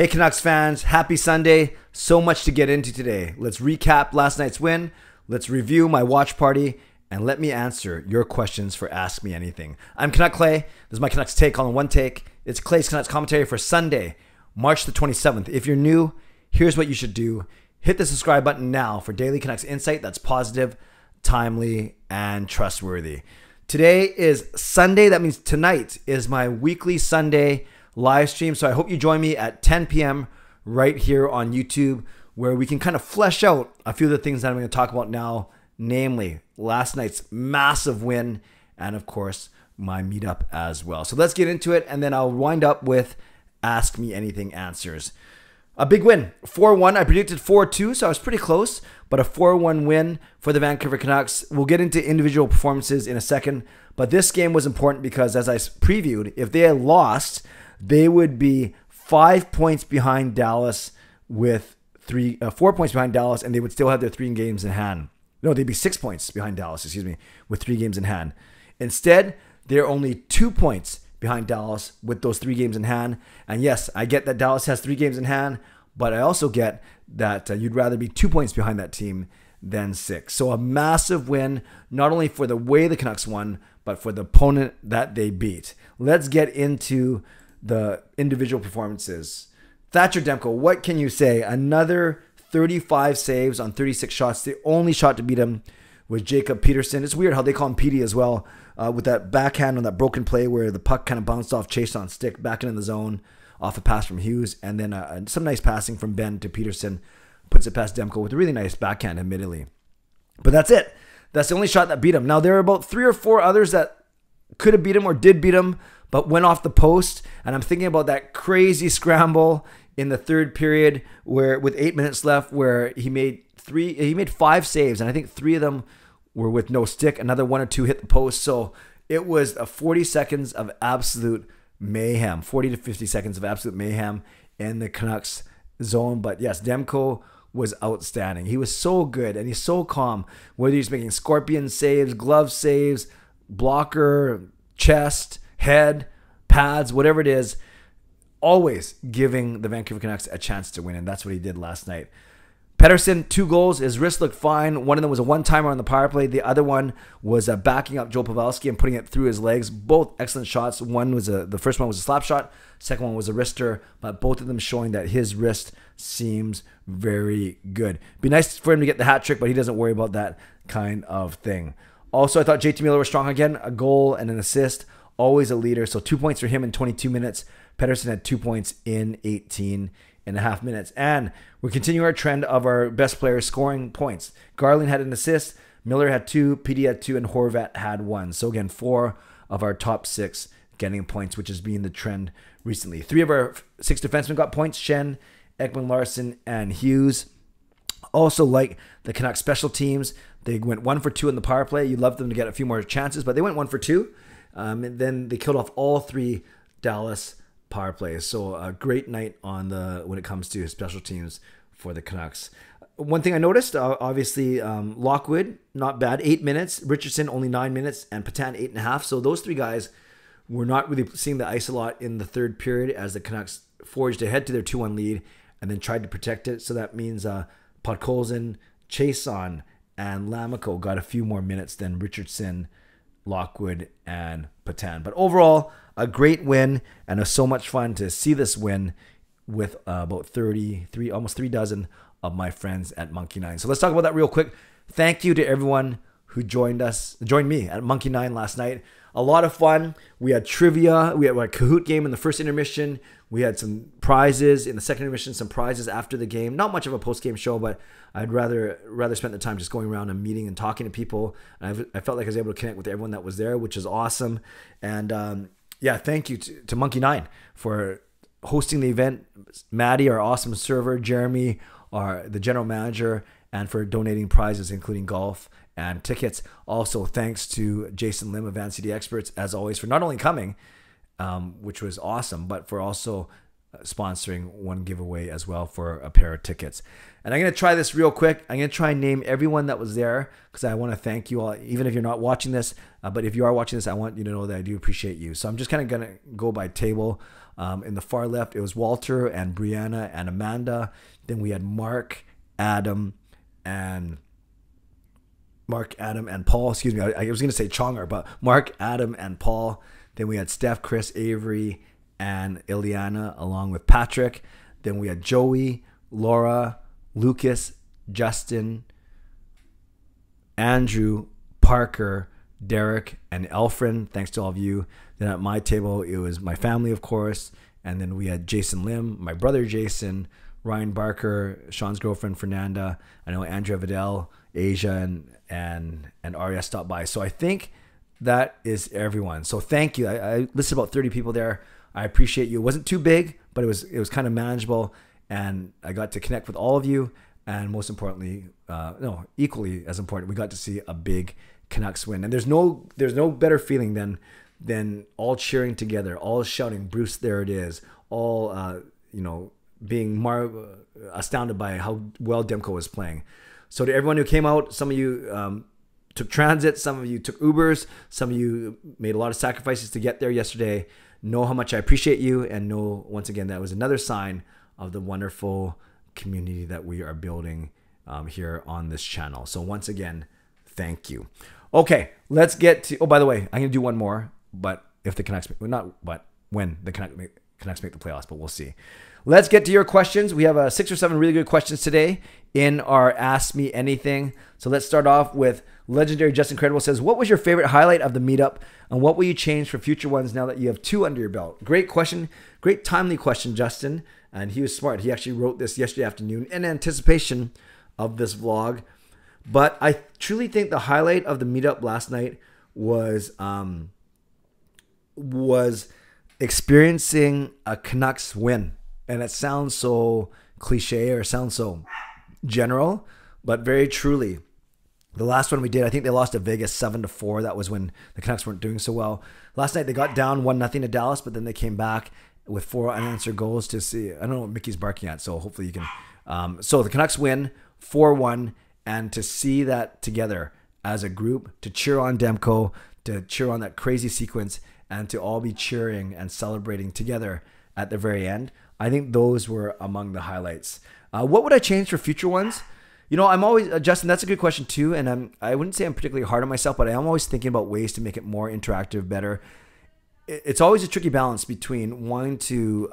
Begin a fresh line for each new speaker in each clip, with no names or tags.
Hey Canucks fans, happy Sunday. So much to get into today. Let's recap last night's win. Let's review my watch party. And let me answer your questions for Ask Me Anything. I'm Canuck Clay. This is my Canucks take on one take. It's Clay's Canucks commentary for Sunday, March the 27th. If you're new, here's what you should do. Hit the subscribe button now for daily Canucks insight that's positive, timely, and trustworthy. Today is Sunday. That means tonight is my weekly Sunday live stream. So I hope you join me at 10 p.m. right here on YouTube, where we can kind of flesh out a few of the things that I'm going to talk about now, namely last night's massive win and, of course, my meetup as well. So let's get into it, and then I'll wind up with Ask Me Anything answers. A big win, 4-1. I predicted 4-2, so I was pretty close, but a 4-1 win for the Vancouver Canucks. We'll get into individual performances in a second, but this game was important because, as I previewed, if they had lost, they would be 5 points behind Dallas with 4 points behind Dallas, and they would still have their 3 games in hand. No, they'd be 6 points behind Dallas, with 3 games in hand. Instead, they're only 2 points behind Dallas with those 3 games in hand. And yes, I get that Dallas has 3 games in hand, but I also get that you'd rather be 2 points behind that team than 6. So a massive win, not only for the way the Canucks won, but for the opponent that they beat. Let's get into the individual performances. Thatcher Demko, what can you say? Another 35 saves on 36 shots. The only shot to beat him was Jacob Peterson. It's weird how they call him Petey as well, with that backhand on that broken play where the puck kind of bounced off Chase on stick back into the zone off a pass from Hughes, and then some nice passing from Ben to Peterson puts it past Demko with a really nice backhand, admittedly. But that's it. That's the only shot that beat him. Now, there are about 3 or 4 others that could have beat him or did beat him, but went off the post. And I'm thinking about that crazy scramble in the third period where, with 8 minutes left, where he made 5 saves, and I think 3 of them were with no stick. Another 1 or 2 hit the post. So it was a 40 seconds of absolute mayhem, 40 to 50 seconds of absolute mayhem in the Canucks zone. But yes, Demko was outstanding. He was so good, and he's so calm, whether he's making scorpion saves, glove saves, blocker, chest, head, pads, whatever it is, always giving the Vancouver Canucks a chance to win, and that's what he did last night. Pettersson, 2 goals. His wrist looked fine. One of them was a one-timer on the power play. The other one was backing up Joe Pavelski and putting it through his legs. Both excellent shots. One was the first one was a slap shot. Second one was a wrister, but both of them showing that his wrist seems very good. Be nice for him to get the hat trick, but he doesn't worry about that kind of thing. Also, I thought JT Miller was strong again. A goal and an assist. Always a leader. So 2 points for him in 22 minutes. Pettersson had 2 points in 18.5 minutes. And we're continuing our trend of our best players scoring points. Garland had an assist. Miller had 2. PD had 2. And Horvat had 1. So again, 4 of our top 6 getting points, which has been the trend recently. 3 of our 6 defensemen got points. Shen, Ekman Larson, and Hughes. Also, like the Canucks special teams, they went 1 for 2 in the power play. You'd love them to get a few more chances, but they went 1 for 2. And then they killed off all 3 Dallas power plays. So a great night when it comes to special teams for the Canucks. One thing I noticed, obviously, Lockwood, not bad, 8 minutes. Richardson, only 9 minutes. And Patan, 8.5. So those 3 guys were not really seeing the ice a lot in the third period as the Canucks forged ahead to their 2-1 lead and then tried to protect it. So that means Podkolzin, Chason, and Lamico got a few more minutes than Richardson, Lockwood, and Patan. But overall, a great win, and it was so much fun to see this win with about 33, almost 3 dozen of my friends at Monkey 9. So let's talk about that real quick. Thank you to everyone who joined me at Monkey 9 last night. A lot of fun. We had trivia. We had a Kahoot game in the first intermission. We had some prizes in the second intermission, some prizes after the game. Not much of a post-game show, but I'd rather spend the time just going around and meeting and talking to people. And I felt like I was able to connect with everyone that was there, which is awesome. And yeah, thank you to Monkey 9 for hosting the event. Maddie, our awesome server, Jeremy, the general manager, and for donating prizes, including golf and tickets. Also, thanks to Jason Lim of Van City Experts, as always, for not only coming, which was awesome, but for also sponsoring one giveaway as well for a pair of tickets. And I'm going to try this real quick. I'm going to try and name everyone that was there because I want to thank you all, even if you're not watching this. But if you are watching this, I want you to know that I do appreciate you. So I'm just kind of going to go by table. In the far left, it was Walter and Brianna and Amanda. Then we had Mark, Adam, and Paul. Excuse me, I was going to say Chonger, but Mark, Adam, and Paul. Then we had Steph, Chris, Avery, and Ileana, along with Patrick. Then we had Joey, Laura, Lucas, Justin, Andrew, Parker, Derek, and Elfrin. Thanks to all of you. Then at my table, it was my family, of course. And then we had Jason Lim, my brother Jason, Ryan Barker, Sean's girlfriend Fernanda. I know Andrea Vidal, Asia, and Arya stopped by. So I think that is everyone. So thank you. I listed about 30 people there. I appreciate you. It wasn't too big, but it was kind of manageable. And I got to connect with all of you. And most importantly, equally as important, we got to see a big Canucks win. And there's no better feeling than all cheering together, all shouting, "Bruce, there it is!" All being astounded by how well Demko was playing. So to everyone who came out, some of you took transit, some of you took Ubers, some of you made a lot of sacrifices to get there yesterday. Know how much I appreciate you, and know once again that was another sign of the wonderful community that we are building here on this channel. So once again, thank you. Okay, let's get to. Oh, by the way, I'm gonna do one more, but if the Canucks, when the Canucks make the playoffs, but we'll see. Let's get to your questions. We have 6 or 7 really good questions today in our Ask Me Anything. So let's start off with legendary Justin Credible says, "What was your favorite highlight of the meetup, and what will you change for future ones now that you have 2 under your belt?" Great question, great timely question, Justin. And he was smart. He actually wrote this yesterday afternoon in anticipation of this vlog. But I truly think the highlight of the meetup last night was experiencing a Canucks win. And it sounds so cliche or sounds so general, but very truly, the last one we did, I think they lost to Vegas 7-4. That was when the Canucks weren't doing so well. Last night they got down 1-0 to Dallas, but then they came back with 4 unanswered goals to see. I don't know what Mickey's barking at, so hopefully you can. So the Canucks win 4-1, and to see that together as a group, to cheer on Demko, to cheer on that crazy sequence, and to all be cheering and celebrating together at the very end, I think those were among the highlights. What would I change for future ones? You know, I'm always, Justin, that's a good question too. And I wouldn't say I'm particularly hard on myself, but I am always thinking about ways to make it more interactive, better. It's always a tricky balance between wanting to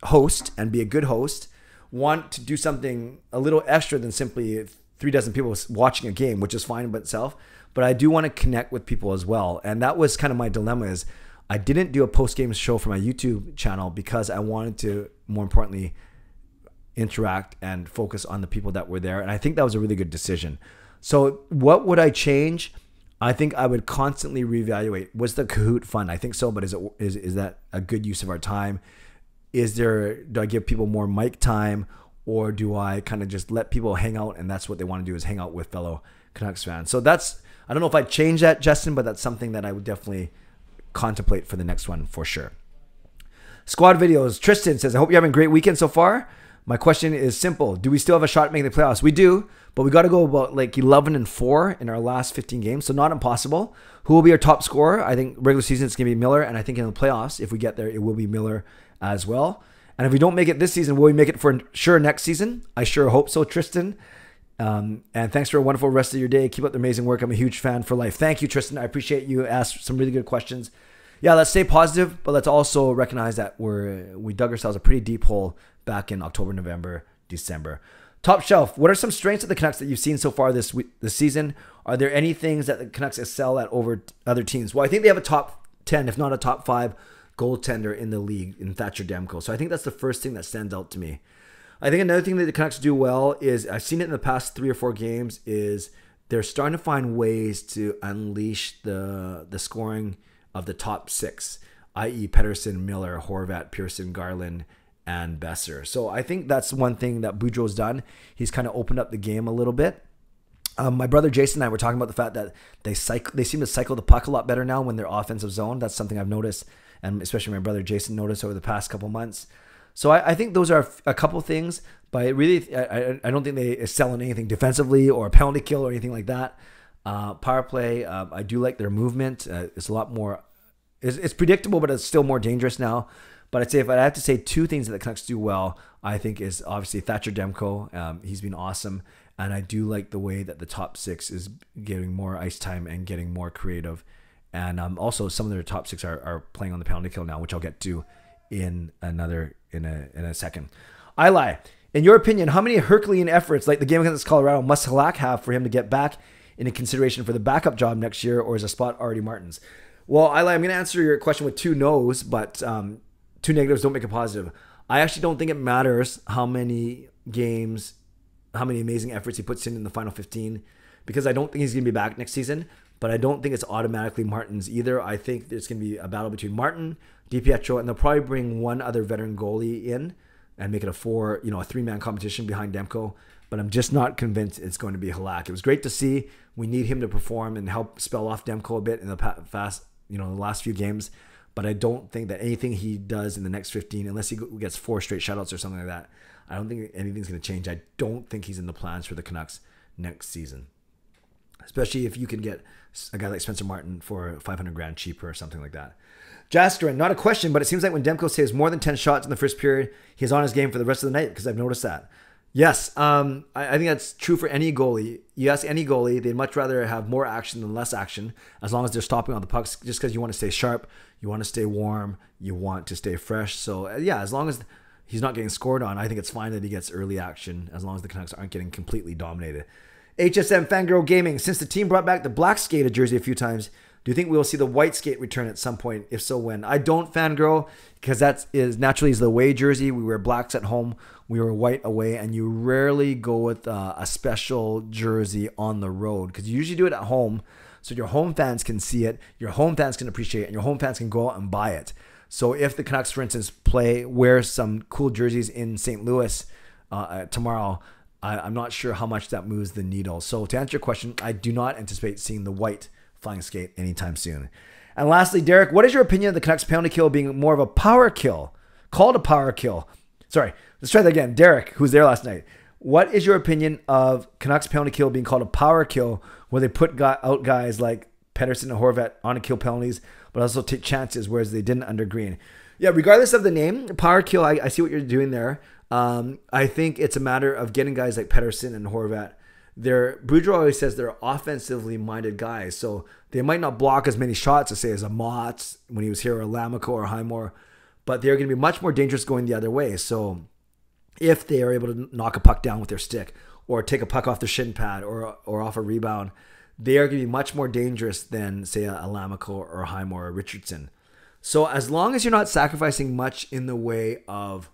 host and be a good host, want to do something a little extra than simply 3 dozen people watching a game, which is fine by itself. But I do want to connect with people as well. And that was kind of my dilemma, is I didn't do a post-game show for my YouTube channel because I wanted to, more importantly, interact and focus on the people that were there. And I think that was a really good decision. So what would I change? I think I would constantly reevaluate. Was the Kahoot fun? I think so, but is that a good use of our time? Do I give people more mic time, or do I kind of just let people hang out, and that's what they want to do, is hang out with fellow Canucks fans? So I don't know if I'd change that, Justin, but that's something that I would definitely contemplate for the next one for sure. Squad Videos, Tristan says, "I hope you're having a great weekend so far. My question is simple. Do we still have a shot at making the playoffs?" We do, but we got to go about like 11-4 in our last 15 games, so not impossible. Who will be our top scorer? I think regular season it's going to be Miller, and I think in the playoffs, if we get there, it will be Miller as well. And if we don't make it this season, will we make it for sure next season? I sure hope so, Tristan. And thanks for a wonderful rest of your day. Keep up the amazing work. I'm a huge fan for life. Thank you, Tristan. I appreciate you. Asked some really good questions. Yeah, let's stay positive, but let's also recognize that we dug ourselves a pretty deep hole back in October, November, December. Top Shelf, what are some strengths of the Canucks that you've seen so far this season? Are there any things that the Canucks excel at over other teams? Well, I think they have a top 10, if not a top 5 goaltender in the league in Thatcher Demko. So I think that's the first thing that stands out to me. I think another thing that the Canucks do well is, I've seen it in the past 3 or 4 games, is they're starting to find ways to unleash the scoring of the top 6, i.e. Pettersson, Miller, Horvat, Pearson, Garland, and Besser. So I think that's one thing that Boudreau's done. He's kind of opened up the game a little bit. My brother Jason and I were talking about the fact that they seem to cycle the puck a lot better now when they're offensive zone. That's something I've noticed, and especially my brother Jason noticed over the past couple months. So I think those are a couple things, but really, I don't think they excel in anything defensively or a penalty kill or anything like that. Power play, I do like their movement. It's a lot more, it's predictable, but it's still more dangerous now. But I'd say if I had to say two things that the Canucks do well, I think is obviously Thatcher Demko. He's been awesome. And I do like the way that the top six is getting more ice time and getting more creative. And also some of their top six are playing on the penalty kill now, which I'll get to in a second. I lie. In your opinion, how many Herculean efforts like the game against Colorado must Halak have for him to get back into consideration for the backup job next year, or is a spot already Martin's? Well, I lie. I'm going to answer your question with two no's, but two negatives don't make a positive. I actually don't think it matters how many games, how many amazing efforts he puts in the final 15, because I don't think he's going to be back next season, but I don't think it's automatically Martin's either. I think there's going to be a battle between Martin, DiPietro, and they'll probably bring one other veteran goalie in and make it a three-man competition behind Demko. But I'm just not convinced it's going to be Halak. It was great to see. We need him to perform and help spell off Demko a bit in the last few games. But I don't think that anything he does in the next 15, unless he gets 4 straight shutouts or something like that, I don't think anything's going to change. I don't think he's in the plans for the Canucks next season, especially if you can get a guy like Spencer Martin for $500,000 cheaper or something like that. Jasterin, not a question, but it seems like when Demko saves more than 10 shots in the first period, he's on his game for the rest of the night, because I've noticed that. Yes, I think that's true for any goalie. You ask any goalie, they'd much rather have more action than less action, as long as they're stopping on the pucks, just because you want to stay sharp, you want to stay warm, you want to stay fresh. So, yeah, as long as he's not getting scored on, I think it's fine that he gets early action, as long as the Canucks aren't getting completely dominated. HSM Fangirl Gaming, since the team brought back the black skated jersey a few times, do you think we'll see the white skate return at some point? If so, when? I don't, Fangirl, because that is naturally the away jersey. We wear blacks at home, we wear white away, and you rarely go with a special jersey on the road, because you usually do it at home, so your home fans can see it, your home fans can appreciate it, and your home fans can go out and buy it. So if the Canucks, for instance, wear some cool jerseys in St. Louis tomorrow, I'm not sure how much that moves the needle. So to answer your question, I do not anticipate seeing the white flying skate anytime soon. And lastly, Derek, what is your opinion of the Canucks penalty kill being more of a power kill? Called a power kill. Sorry, let's try that again. Derek, who's there last night. What is your opinion of Canucks penalty kill being called a power kill, where they put out guys like Pettersson and Horvat on to kill penalties, but also take chances, whereas they didn't under Green? Yeah, regardless of the name, power kill, I see what you're doing there. I think it's a matter of getting guys like Pettersson and Horvat. Boudreau always says they're offensively minded guys, so they might not block as many shots as, say, as a Motts when he was here, or Lamico or Highmore, but they're going to be much more dangerous going the other way. So if they are able to knock a puck down with their stick, or take a puck off the shin pad, or off a rebound, they are going to be much more dangerous than, say, a Lamico or Highmore or Richardson. So as long as you're not sacrificing much in the way of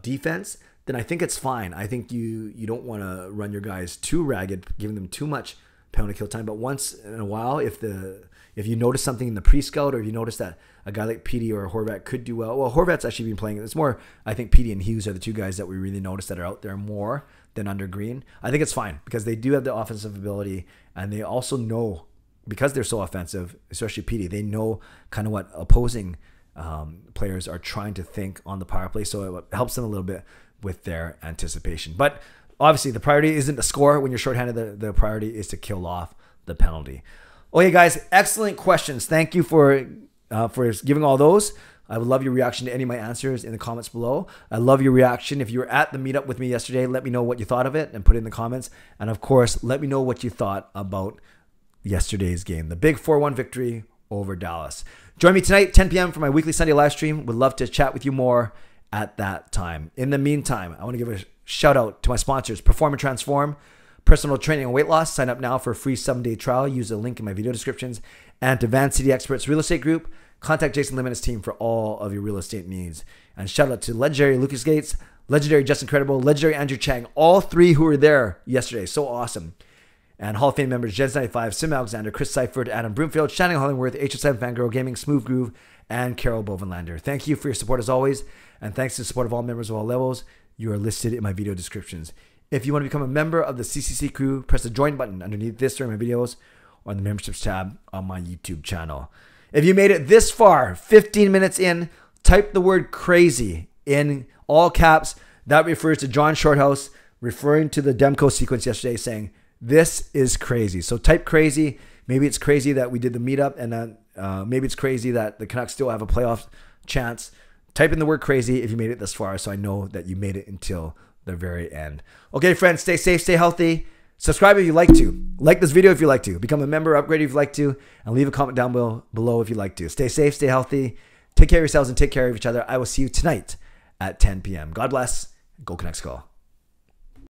defense, then I think it's fine. I think you don't want to run your guys too ragged, giving them too much penalty kill time. But once in a while, if you notice something in the pre-scout, or if you notice that a guy like Petey or Horvat could do well Horvat's actually been playing. It's more, I think Petey and Hughes are the two guys that we really notice that are out there more than under Green. I think it's fine, because they do have the offensive ability, and they also know, because they're so offensive, especially Petey, they know kind of what opposing players are trying to think on the power play, so it helps them a little bit with their anticipation. But obviously the priority isn't to score when you're shorthanded. The priority is to kill off the penalty. Okay, guys, excellent questions. Thank you for giving all those. I would love your reaction to any of my answers in the comments below. I love your reaction. If you were at the meetup with me yesterday, let me know what you thought of it and put it in the comments. And of course, let me know what you thought about yesterday's game, the big 4-1 victory over Dallas. Join me tonight, 10 p.m. for my weekly Sunday live stream. Would love to chat with you more at that time. In the meantime, I want to give a shout out to my sponsors, Perform and Transform, personal training and weight loss. Sign up now for a free 7-day trial. Use the link in my video descriptions. And to Van City Experts Real Estate Group, contact Jason Lim and his team for all of your real estate needs. And shout out to legendary Lucas Gates, legendary Justin Credible, legendary Andrew Chang, all three who were there yesterday. So awesome. And Hall of Fame members, Jens95, Sim Alexander, Chris Seifert, Adam Broomfield, Shannon Hollingworth, HSM Fangirl Gaming, Smooth Groove, and Carol Bovenlander. Thank you for your support as always. And thanks to the support of all members of all levels. You are listed in my video descriptions. If you want to become a member of the CCC Crew, press the join button underneath this or my videos, or the memberships tab on my YouTube channel. If you made it this far, 15 minutes in, type the word crazy in all caps. That refers to John Shorthouse referring to the Demko sequence yesterday, saying, "This is crazy." So type crazy. Maybe it's crazy that we did the meetup, and maybe it's crazy that the Canucks still have a playoff chance. Type in the word crazy if you made it this far so I know that you made it until the very end. Okay, friends, stay safe, stay healthy. Subscribe if you like to. Like this video if you like to. Become a member, upgrade if you like to. And leave a comment down below if you like to. Stay safe, stay healthy. Take care of yourselves and take care of each other. I will see you tonight at 10 p.m. God bless. Go Canucks Go.